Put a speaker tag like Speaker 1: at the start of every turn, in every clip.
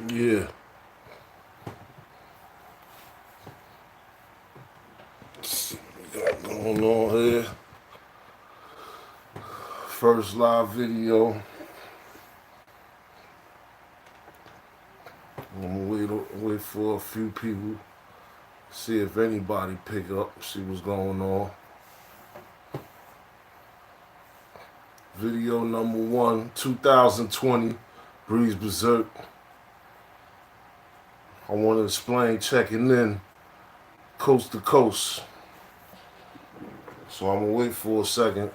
Speaker 1: Yeah. Got going on here. First live video. I'm gonna wait for a few people. See if anybody pick up. See what's going on. Video number 1, 2020. Breeze Bazurke. I want to explain checking in coast to coast. So I'm gonna wait for a second.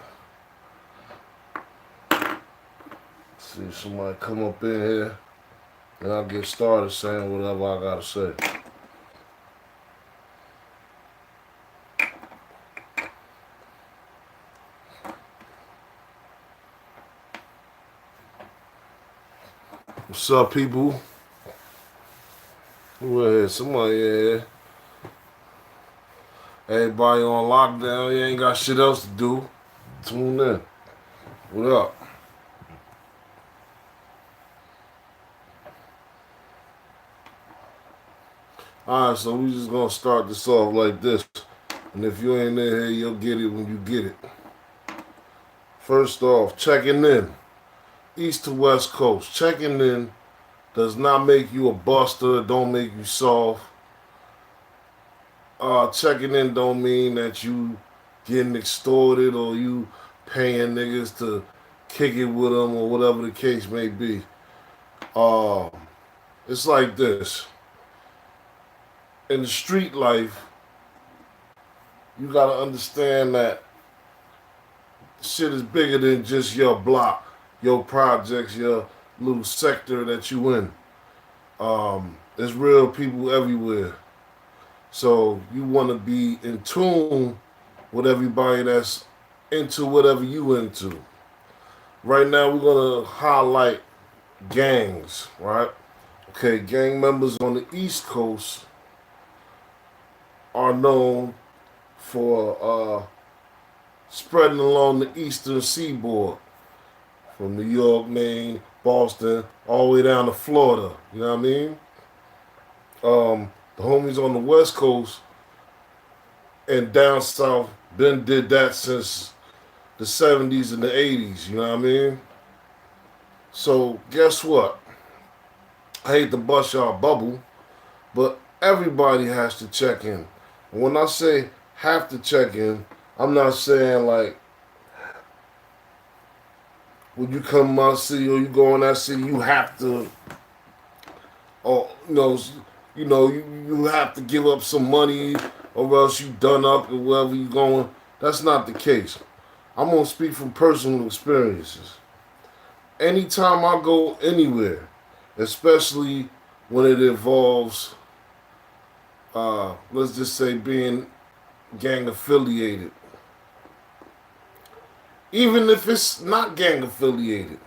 Speaker 1: See if somebody come up in here. And I'll get started saying whatever I gotta say. What's up, people? Who is somebody here? Everybody on lockdown. You ain't got shit else to do. Tune in. What up? Alright, so we just gonna start this off like this. And if you ain't in here, you'll get it when you get it. First off, checking in. East to West Coast. Checking in does not make you a buster. Don't make you soft. Checking in don't mean that you getting extorted or you paying niggas to kick it with them or whatever the case may be. It's like this. In the street life, you gotta understand that shit is bigger than just your block, your projects, your little sector that you in. There's real people everywhere. So you want to be in tune with everybody that's into whatever you into. Right now we're going to highlight gangs, right? Okay, gang members on the East Coast are known for spreading along the eastern seaboard from New York, Maine, Boston, all the way down to Florida. You know what I mean? The homies on the West Coast and down south been did that since the 70s and the 80s. You know what I mean? So guess what? I hate to bust y'all bubble, but everybody has to check in. And when I say have to check in, I'm not saying like when you come to my city or you go in that city, you have to, or you have to give up some money or else you done up or wherever you going. That's not the case. I'm gonna speak from personal experiences. Anytime I go anywhere, especially when it involves, let's just say being gang affiliated, even if it's not gang affiliated.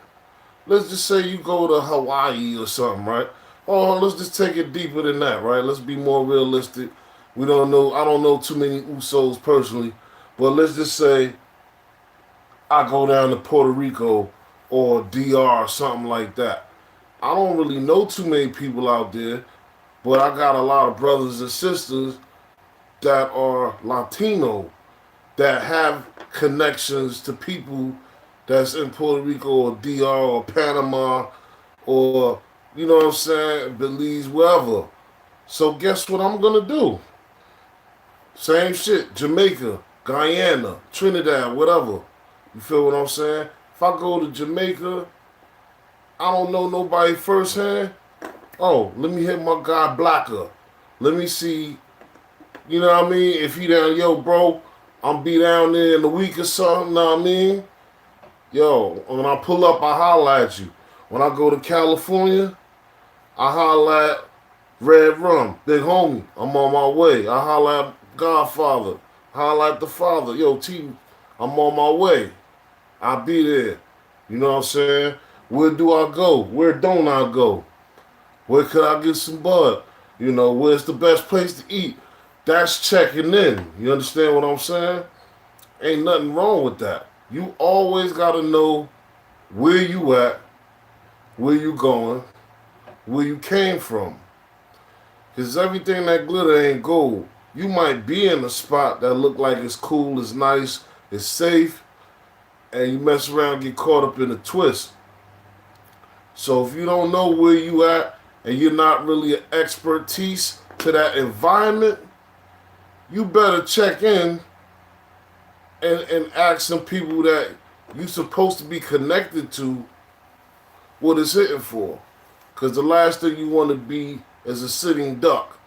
Speaker 1: Let's just say you go to Hawaii or something, right? Oh, let's just take it deeper than that, right? Let's be more realistic. We don't know. I don't know too many Usos personally, but let's just say I go down to Puerto Rico or DR or something like that. I don't really know too many people out there, but I got a lot of brothers and sisters that are Latino that have connections to people that's in Puerto Rico or DR or Panama or, you know what I'm saying, Belize, wherever. So guess what I'm going to do? Same shit. Jamaica, Guyana, Trinidad, whatever. You feel what I'm saying? If I go to Jamaica, I don't know nobody firsthand. Oh, let me hit my guy Blacker. Let me see, you know what I mean? If he down, yo, bro, I'm be down there in a week or something, you know what I mean? Yo, when I pull up, I holla at you. When I go to California, I holla at Red Rum, big homie. I'm on my way. I holla at Godfather. Holla at the father. Yo, T, I'm on my way. I'll be there. You know what I'm saying? Where do I go? Where don't I go? Where could I get some bud? You know, where's the best place to eat? That's checking in. You understand what I'm saying? Ain't nothing wrong with that. You always got to know where you at, where you going, where you came from. Because everything that glitter ain't gold. You might be in a spot that look like it's cool, it's nice, it's safe, and you mess around and get caught up in a twist. So if you don't know where you at and you're not really an expertise to that environment, you better check in and ask some people that you supposed to be connected to what it's hitting for. Because the last thing you want to be is a sitting duck.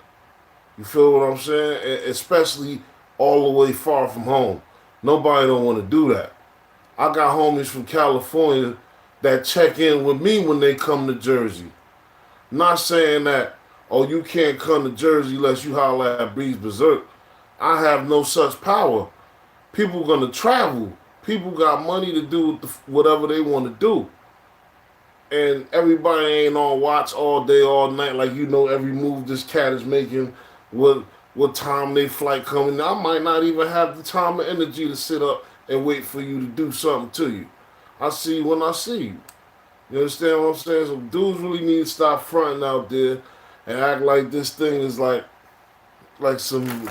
Speaker 1: You feel what I'm saying? Especially all the way far from home. Nobody don't want to do that. I got homies from California that check in with me when they come to Jersey. Not saying that, oh, you can't come to Jersey unless you holler at Breeze Bazurke. I have no such power. People gonna travel. People got money to do whatever they want to do. And everybody ain't on watch all day, all night, like you know every move this cat is making, what time they flight coming. I might not even have the time or energy to sit up and wait for you to do something to you. I see you when I see you. You understand what I'm saying? So dudes really need to stop fronting out there and act like this thing is like some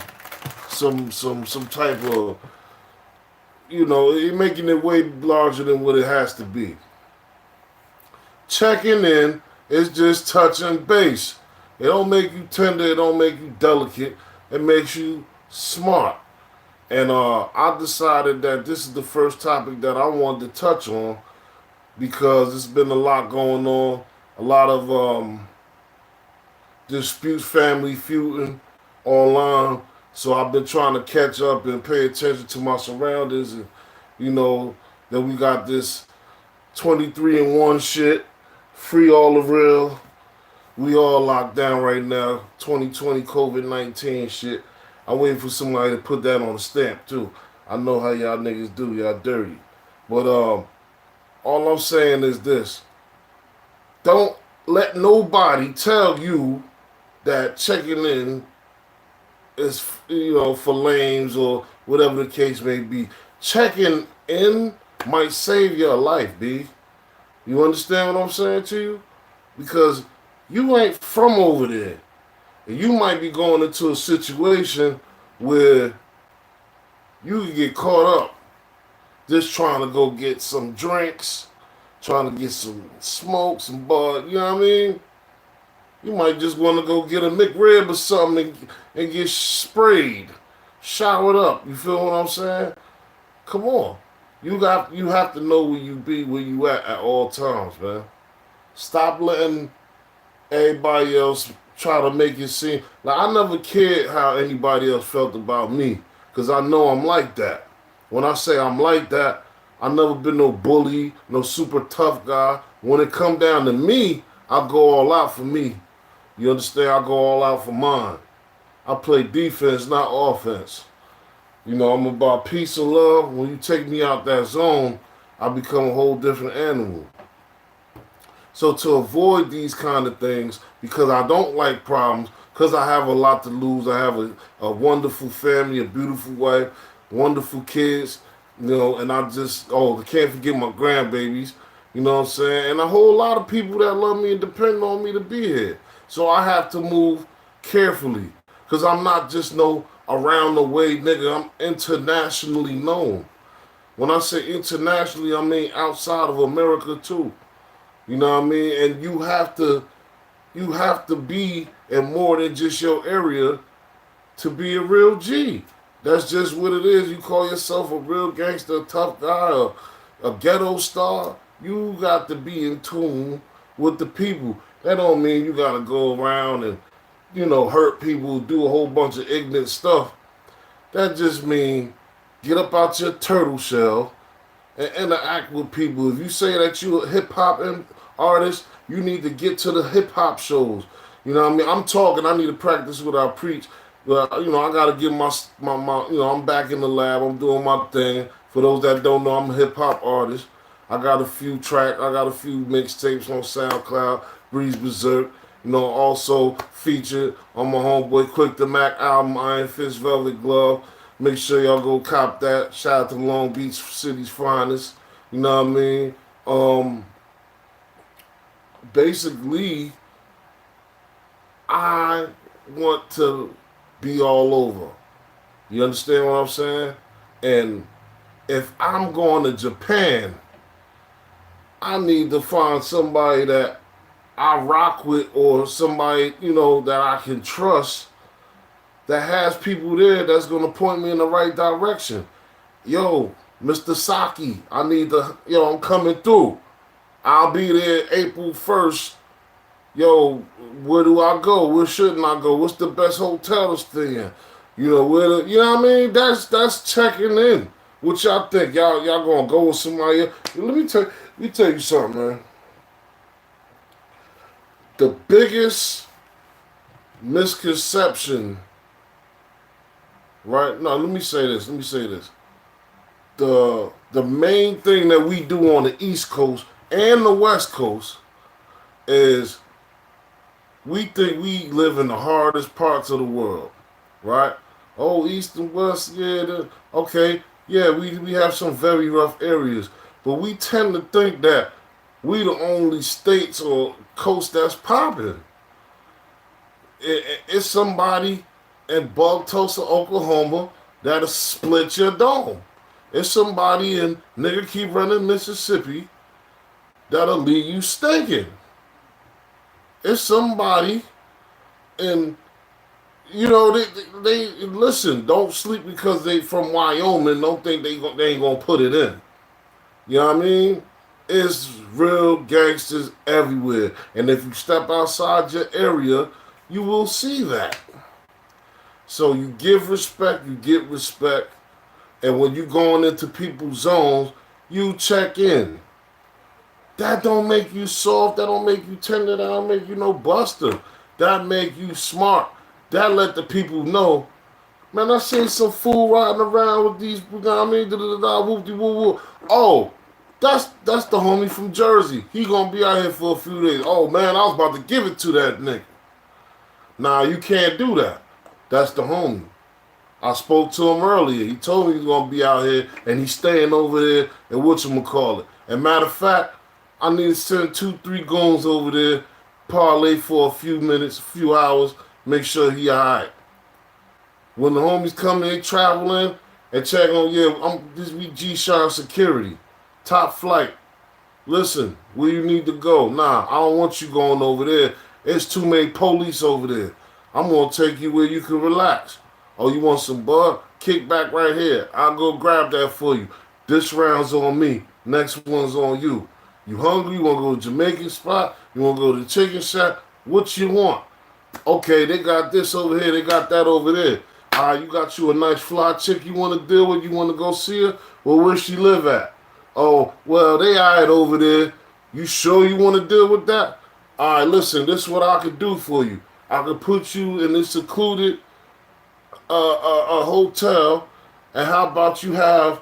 Speaker 1: type of, you know, it making it way larger than what it has to be. Checking in is just touching base. It don't make you tender, it don't make you delicate, it makes you smart. And I decided that this is the first topic that I wanted to touch on because there's been a lot going on, a lot of disputes, family feuding online. So I've been trying to catch up and pay attention to my surroundings, and you know that we got this 23 and 1 shit, free all the real. We all locked down right now. 2020 COVID-19 shit. I'm waiting for somebody to put that on a stamp too. I know how y'all niggas do. Y'all dirty. But all I'm saying is this. Don't let nobody tell you that checking in is, you know, for lames or whatever the case may be. Checking in might save your life, B. You understand what I'm saying to you? Because you ain't from over there. And you might be going into a situation where you could get caught up just trying to go get some drinks, trying to get some smoke, some bud, you know what I mean? You might just want to go get a McRib or something and get sprayed, showered up. You feel what I'm saying? Come on. You have to know where you at all times, man. Stop letting everybody else try to make it seem like I never cared how anybody else felt about me, because I know I'm like that. When I say I'm like that, I never been no bully, no super tough guy. When it come down to me, I go all out for me. You understand? I go all out for mine. I play defense, not offense. You know, I'm about peace and love. When you take me out that zone, I become a whole different animal. So to avoid these kind of things, because I don't like problems, because I have a lot to lose, I have a wonderful family, a beautiful wife, wonderful kids, you know, and I can't forget my grandbabies, you know what I'm saying? And a whole lot of people that love me and depend on me to be here. So I have to move carefully, because I'm not just no around the way nigga, I'm internationally known. When I say internationally, I mean outside of America too. You know what I mean? And you have to be in more than just your area to be a real G. That's just what it is. You call yourself a real gangster, a tough guy, or a ghetto star. You got to be in tune with the people. That don't mean you got to go around and, you know, hurt people, do a whole bunch of ignorant stuff. That just means get up out your turtle shell and interact with people. If you say that you a hip hop artist, you need to get to the hip hop shows. You know what I mean? I'm talking. I need to practice what I preach. But you know, I gotta get my. You know, I'm back in the lab. I'm doing my thing. For those that don't know, I'm a hip hop artist. I got a few mixtapes on SoundCloud. Breeze Bazurke. You know, also featured on my homeboy Quick the Mac album, Iron Fist Velvet Glove. Make sure y'all go cop that. Shout out to Long Beach City's finest. You know what I mean? Basically, I want to be all over. You understand what I'm saying? And if I'm going to Japan, I need to find somebody that I rock with or somebody, that I can trust that has people there that's going to point me in the right direction. Yo, Mr. Saki, I need to, I'm coming through. I'll be there April 1st. Yo, where do I go? Where shouldn't I go? What's the best hotel to stay in? You know what I mean? That's checking in. What y'all think? Y'all gonna go with somebody else? Let me tell you something, man. The biggest misconception, right? No, let me say this. The main thing that we do on the East Coast and the West Coast is we think we live in the hardest parts of the world, right? Oh, East and West, yeah, okay, yeah, we have some very rough areas, but we tend to think that we the only states or coast that's popping. It's somebody in Tulsa, Oklahoma that'll split your dome. It's somebody in nigga keep running Mississippi that'll leave you stinking. It's somebody in, they listen. Don't sleep because they from Wyoming. Don't think they ain't gonna put it in. You know what I mean? It's real gangsters everywhere, and if you step outside your area, you will see that. So you give respect, you get respect, and when you going into people's zones, you check in. That don't make you soft. That don't make you tender. That don't make you no buster. That make you smart. That let the people know. Man, I seen some fool riding around with these. You know what I mean? Whoop-de-woo-woo. Oh, that's the homie from Jersey. He gonna be out here for a few days. Oh man, I was about to give it to that nigga. Nah, you can't do that. That's the homie. I spoke to him earlier. He told me he's gonna be out here and he's staying over there in whatchamacallit. And matter of fact, I need to send 2-3 goons over there, parlay for a few minutes, a few hours, make sure he alright. When the homies come in, traveling, and check on, we G-Sharp security, top flight. Listen, where you need to go? Nah, I don't want you going over there. There's too many police over there. I'm gonna take you where you can relax. Oh, you want some bud? Kick back right here. I'll go grab that for you. This round's on me. Next one's on you. You hungry? You want to go to Jamaican spot? You want to go to the chicken shack? What you want? Okay, they got this over here. They got that over there. All right, you got you a nice fly chick you want to deal with? You want to go see her? Well, where she live at? Oh, well, they all right over there. You sure you want to deal with that? All right, listen, this is what I could do for you. I could put you in this secluded a hotel, and how about you have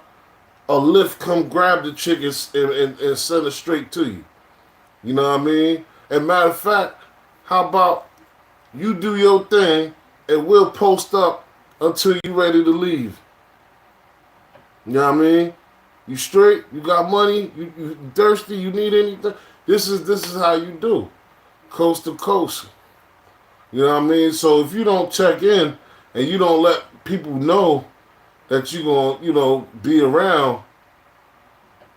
Speaker 1: a lift come grab the chick and send it straight to you. You know what I mean? And matter of fact, how about you do your thing and we'll post up until you ready to leave. You know what I mean? You straight, you got money, you thirsty, you need anything. This is how you do. Coast to coast. You know what I mean? So if you don't check in and you don't let people know that you're going to, be around,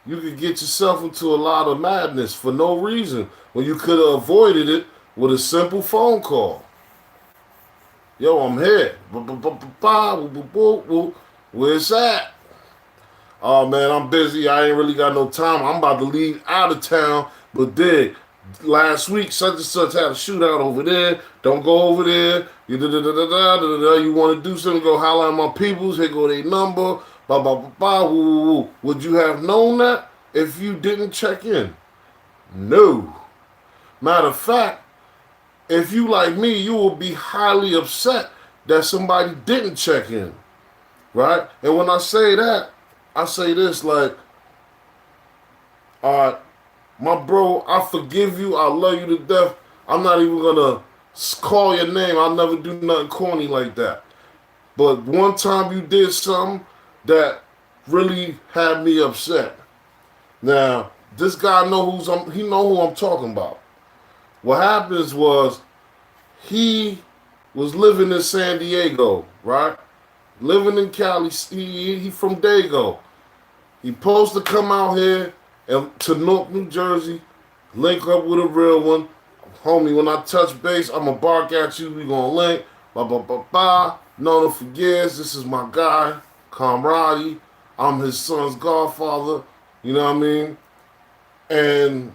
Speaker 1: you could get yourself into a lot of madness for no reason when you could have avoided it with a simple phone call. Yo, I'm here. Where's that? Oh, man, I'm busy. I ain't really got no time. I'm about to leave out of town, but then last week, such and such had a shootout over there. Don't go over there. You want to do something, go holler at my peoples. Here go their number. Blah, blah, blah, blah. Woo, woo. Would you have known that if you didn't check in? No. Matter of fact, if you like me, you will be highly upset that somebody didn't check in. Right? And when I say that, I say this like, all right, my bro, I forgive you. I love you to death. I'm not even going to call your name. I'll never do nothing corny like that. But one time you did something that really had me upset. Now, this guy he know who I'm talking about. What happens was He was living in San Diego, right? Living in Cali. He from Dago. He supposed to come out here and to Newark, New Jersey, link up with a real one. Homie, when I touch base, I'ma bark at you. We gonna link. Blah, blah, blah, blah. Known him for years. This is my guy, camaraderie. I'm his son's godfather. You know what I mean? And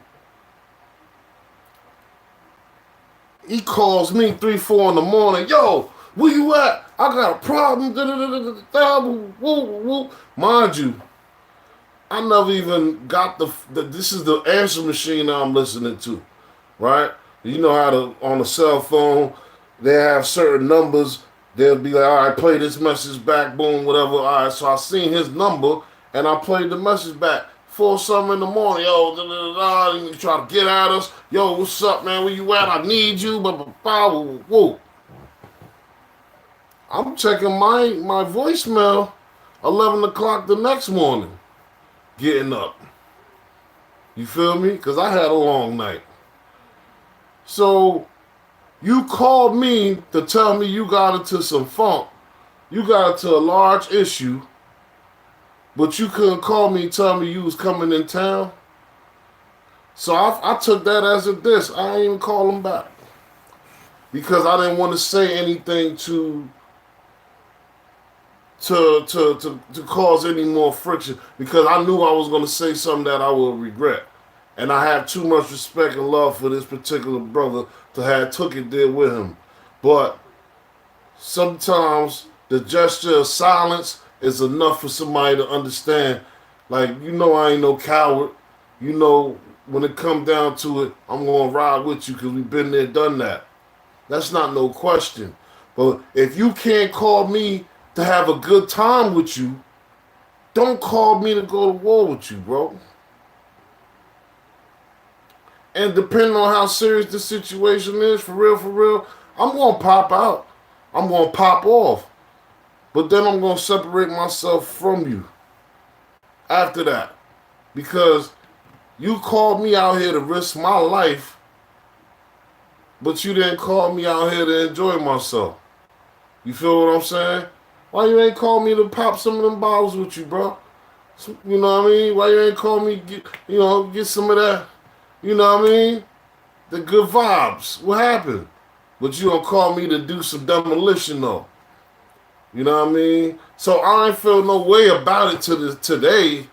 Speaker 1: he calls me 3, 4 in the morning. Yo, where you at? I got a problem. Mind you, I never even got this is the answer machine that I'm listening to, right? You know how on a cell phone, they have certain numbers. They'll be like, all right, play this message back, boom, whatever. All right, so I seen his number, and I played the message back. 4 something in the morning, yo, you try to get at us. Yo, what's up, man? Where you at? I need you. Whoa. I'm checking my voicemail 11 o'clock the next morning, getting up. You feel me? Because I had a long night. So you called me to tell me you got into some funk. You got into a large issue, but you couldn't call me and tell me you was coming in town. So I took that as a diss. I didn't even call him back because I didn't want to say anything to cause any more friction, because I knew I was going to say something that I would regret. And I have too much respect and love for this particular brother to have took it there with him. But sometimes the gesture of silence is enough for somebody to understand. Like, you know, I ain't no coward. You know, when it come down to it, I'm going to ride with you because we've been there, done that. That's not no question. But if you can't call me to have a good time with you, don't call me to go to war with you, bro. And depending on how serious the situation is, for real, I'm going to pop out. I'm going to pop off. But then I'm going to separate myself from you after that. Because you called me out here to risk my life, but you didn't call me out here to enjoy myself. You feel what I'm saying? Why you ain't call me to pop some of them bottles with you, bro? You know what I mean? Why you ain't call me get some of that, you know what I mean? The good vibes. What happened? But you don't call me to do some demolition, though. You know what I mean? So I ain't feel no way about it today.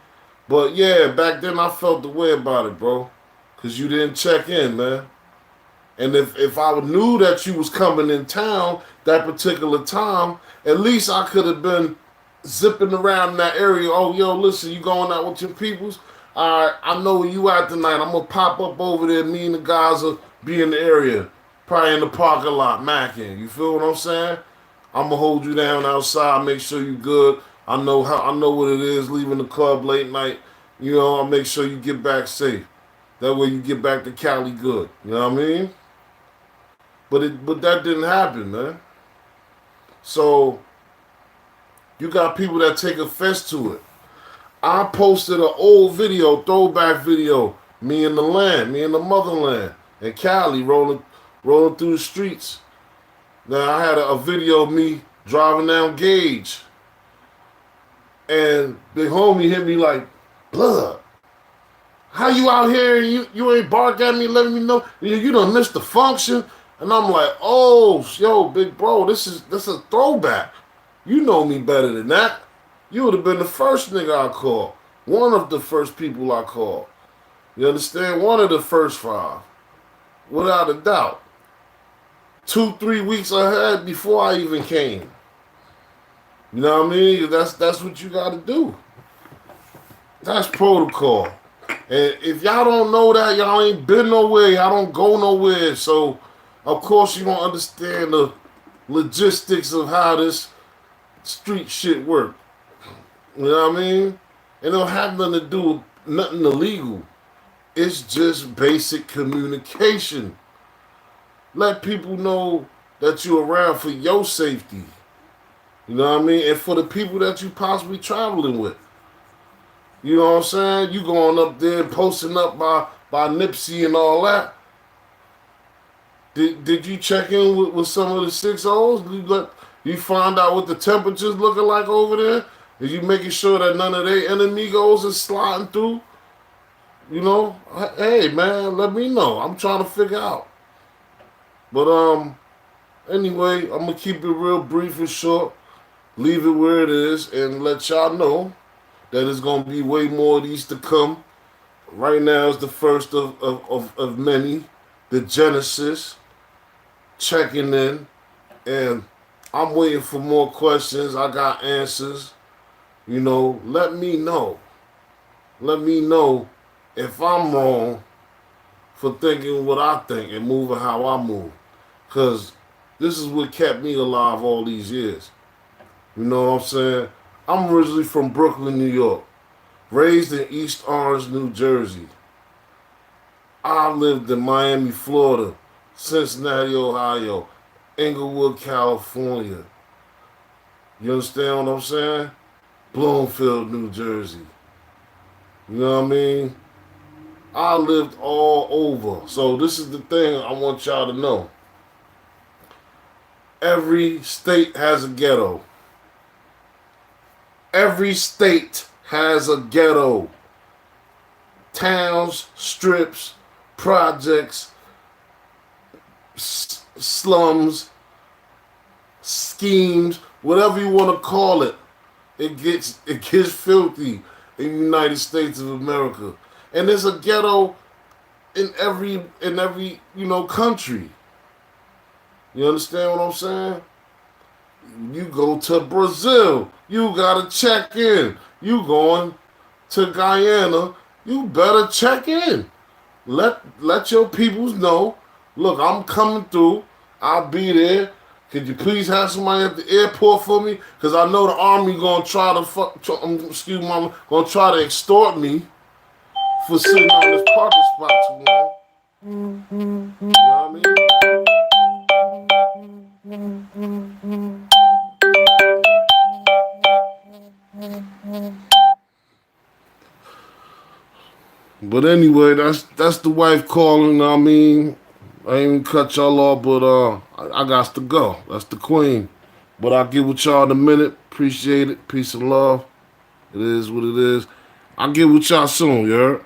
Speaker 1: But yeah, back then I felt the way about it, bro. Because you didn't check in, man. And if I knew that you was coming in town that particular time, at least I could have been zipping around in that area. Oh, yo, listen, you going out with your peoples? All right, I know where you at tonight. I'm going to pop up over there. Me and the guys will be in the area. Probably in the parking lot, macking. You feel what I'm saying? I'm going to hold you down outside, make sure you good. I know what it is leaving the club late night. You know, I'll make sure you get back safe. That way you get back to Cali good. You know what I mean? But that didn't happen, man. So you got people that take offense to it. I posted an old video, throwback video, me in the motherland, in Cali, rolling through the streets. Now I had a video of me driving down Gage, and big homie hit me like, blood. How you out here and you ain't bark at me, letting me know you done missed the function? And I'm like, oh, yo, big bro, this is a throwback. You know me better than that. You would have been the first nigga I called. One of the first people I called. You understand? One of the first 5. Without a doubt. 2-3 weeks ahead before I even came. You know what I mean? That's what you got to do. That's protocol. And if y'all don't know that, y'all ain't been nowhere. Y'all don't go nowhere. So, of course, you don't understand the logistics of how this street shit work. You know what I mean? It don't have nothing to do with nothing illegal. It's just basic communication. Let people know that you're around for your safety. You know what I mean? And for the people that you possibly traveling with. You know what I'm saying? You going up there posting up by Nipsey and all that. Did you check in with some of the 6-0s? You find out what the temperatures looking like over there? Is you making sure that none of their enemigos is sliding through? You know, hey man, let me know. I'm trying to figure out. But anyway, I'm gonna keep it real brief and short. Leave it where it is, and let y'all know that there's gonna be way more of these to come. Right now is the first of many. The Genesis checking in, and I'm waiting for more questions. I got answers. You know, let me know. Let me know if I'm wrong for thinking what I think and moving how I move. Because this is what kept me alive all these years. You know what I'm saying? I'm originally from Brooklyn, New York. Raised in East Orange, New Jersey. I lived in Miami, Florida, Cincinnati, Ohio, Inglewood, California. You understand what I'm saying? Bloomfield, New Jersey. You know what I mean? I lived all over. So this is the thing I want y'all to know. Every state has a ghetto. Every state has a ghetto. Towns, strips, projects, slums, schemes, whatever you want to call it. It gets filthy in the United States of America. And there's a ghetto in every country. You understand what I'm saying? You go to Brazil, you gotta check in. You going to Guyana, you better check in. Let your peoples know. Look, I'm coming through. I'll be there. Could you please have somebody at the airport for me? Because I know the army gonna try to gonna try to extort me for sitting on this parking spot too long. You know what I mean? But anyway, that's the wife calling. I mean, I ain't even cut y'all off, but I got to go. That's the queen. But I'll get with y'all in a minute. Appreciate it. Peace and love. It is what it is. I'll get with y'all soon, you heard?